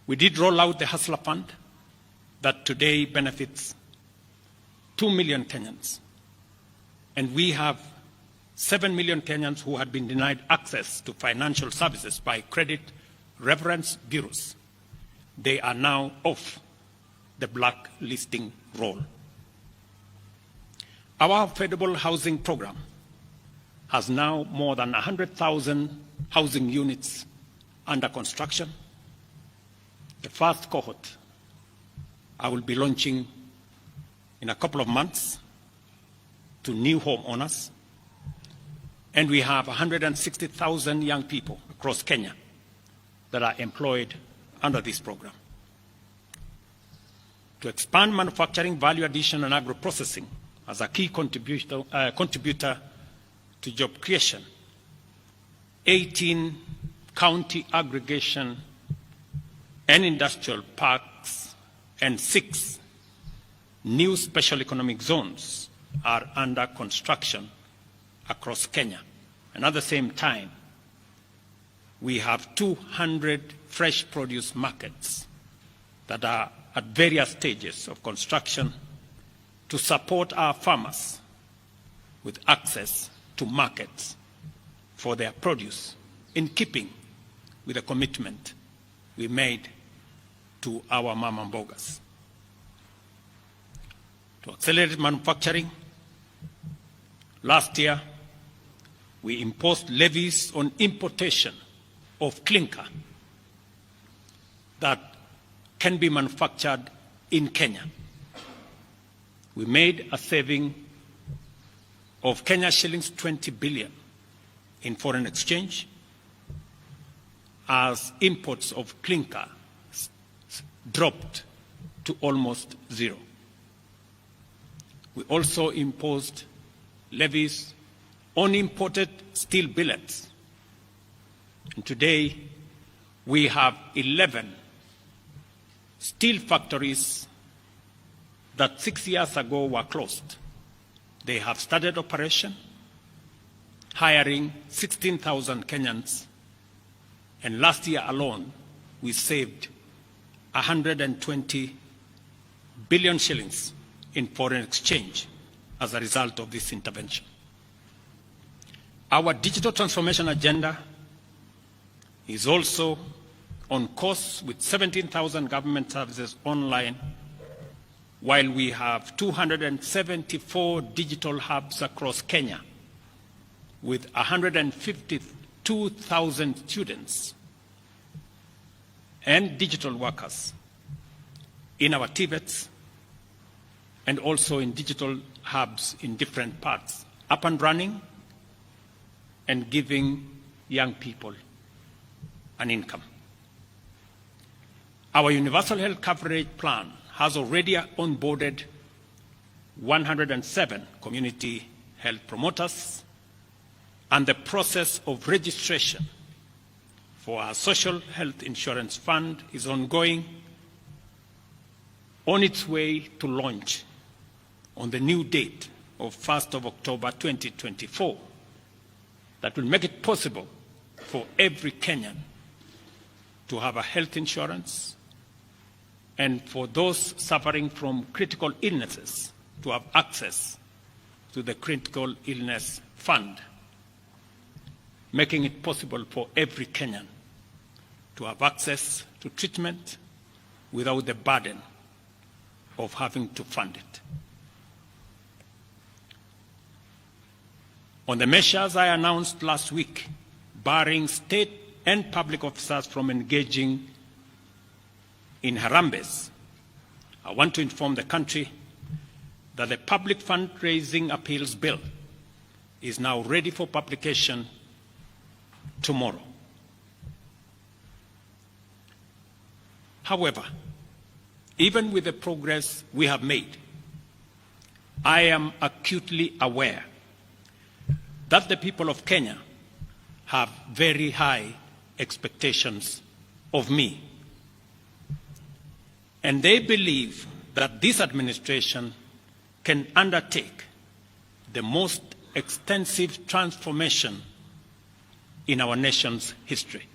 We did roll out the Hustler Fund that today benefits 2 million Kenyans. And we have 7 million Kenyans who had been denied access to financial services by credit reference bureaus. They are now off the blacklisting roll. Our affordable housing program has now more than 100,000 housing units under construction. The first cohort I will be launching in a couple of months to new homeowners. And we have 160,000 young people across Kenya that are employed under this program. To expand manufacturing, value addition, and agro-processing as a key contributor to job creation, 18 county aggregation and industrial parks and 6 new special economic zones are under construction across Kenya. And at the same time, we have 200 fresh produce markets that are at various stages of construction to support our farmers with access to markets for their produce, in keeping with the commitment we made to our mama mbogas. To accelerate manufacturing, last year we imposed levies on importation of clinker that can be manufactured in Kenya. We made a saving of Kenya shillings 20 billion in foreign exchange as imports of clinker dropped to almost zero. We also imposed levies on imported steel billets. And today, we have 11 steel factories that 6 years ago were closed. They have started operation, hiring 16,000 Kenyans. And last year alone, we saved 120 billion shillings in foreign exchange as a result of this intervention. Our digital transformation agenda is also on course with 17,000 government services online, while we have 274 digital hubs across Kenya with 152,000 students and digital workers in our TVETs and also in digital hubs in different parts, up and running and giving young people an income. Our universal health coverage plan has already onboarded 107 community health promoters, and the process of registration for our social health insurance fund is ongoing, on its way to launch on the new date of 1st of October 2024 that will make it possible for every Kenyan to have a health insurance, and for those suffering from critical illnesses to have access to the critical illness fund, making it possible for every Kenyan to have access to treatment without the burden of having to fund it. On the measures I announced last week, barring state and public officers from engaging in Harambes, I want to inform the country that the Public Fundraising Appeals Bill is now ready for publication tomorrow. However, even with the progress we have made, I am acutely aware that the people of Kenya have very high expectations of me. And they believe that this administration can undertake the most extensive transformation in our nation's history.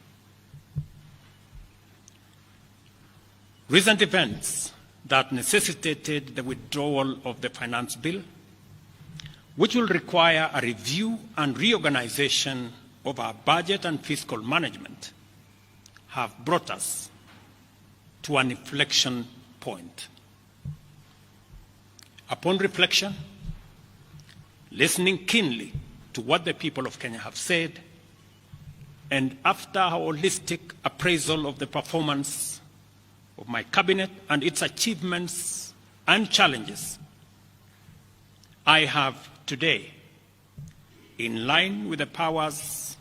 Recent events that necessitated the withdrawal of the finance bill, which will require a review and reorganization of our budget and fiscal management, have brought us to an inflection point. Upon reflection, listening keenly to what the people of Kenya have said, and after a holistic appraisal of the performance of my cabinet and its achievements and challenges, I have today, in line with the powers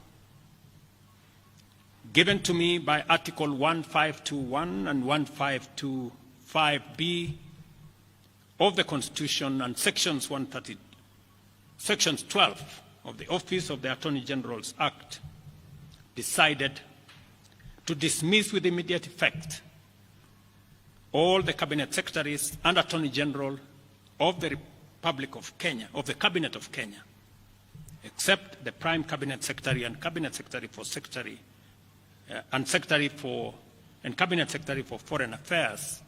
given to me by Article 1521 and 1525B of the Constitution and Sections 12 of the Office of the Attorney General's Act, decided to dismiss with immediate effect all the Cabinet Secretaries and Attorney General of the Republic of Kenya, of the Cabinet of Kenya, except the Prime Cabinet Secretary and Cabinet Secretary for Cabinet Secretary for Foreign Affairs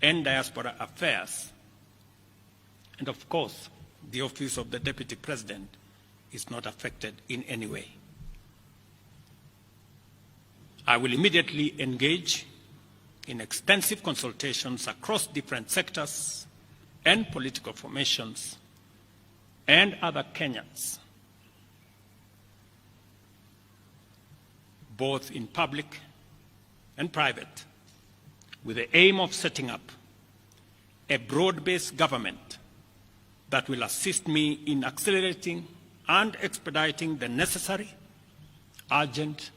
and Diaspora Affairs. And of course, the Office of the Deputy President is not affected in any way. I will immediately engage in extensive consultations across different sectors and political formations and other Kenyans, both in public and private, with the aim of setting up a broad-based government that will assist me in accelerating and expediting the necessary, urgent,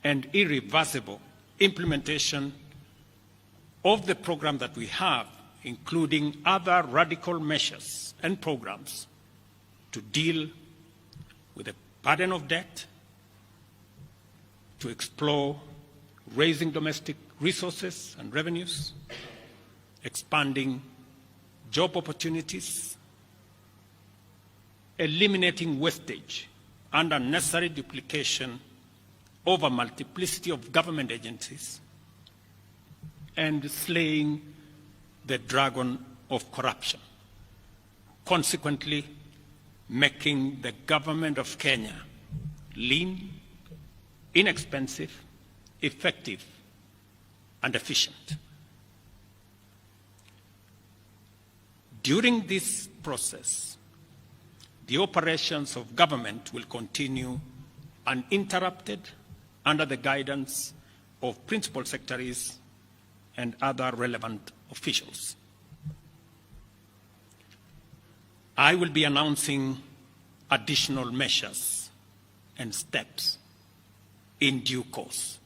and irreversible implementation of the program that we have, including other radical measures and programs to deal with the burden of debt, to explore raising domestic resources and revenues, expanding job opportunities, eliminating wastage and unnecessary duplication of a multiplicity of government agencies, and slaying the dragon of corruption, consequently making the government of Kenya lean, inexpensive, effective, and efficient. During this process, the operations of government will continue uninterrupted under the guidance of principal secretaries and other relevant officials. I will be announcing additional measures and steps in due course.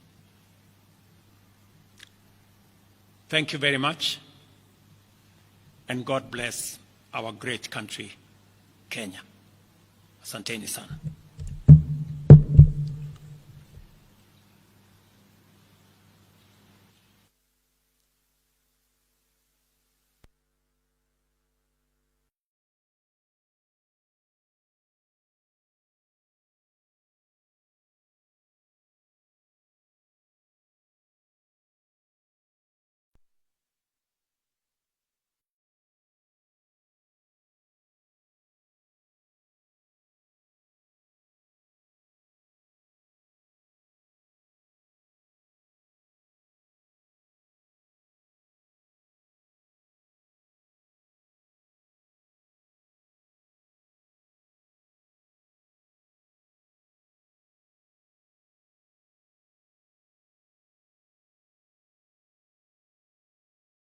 Thank you very much, and God bless our great country, Kenya. Asanteni sana.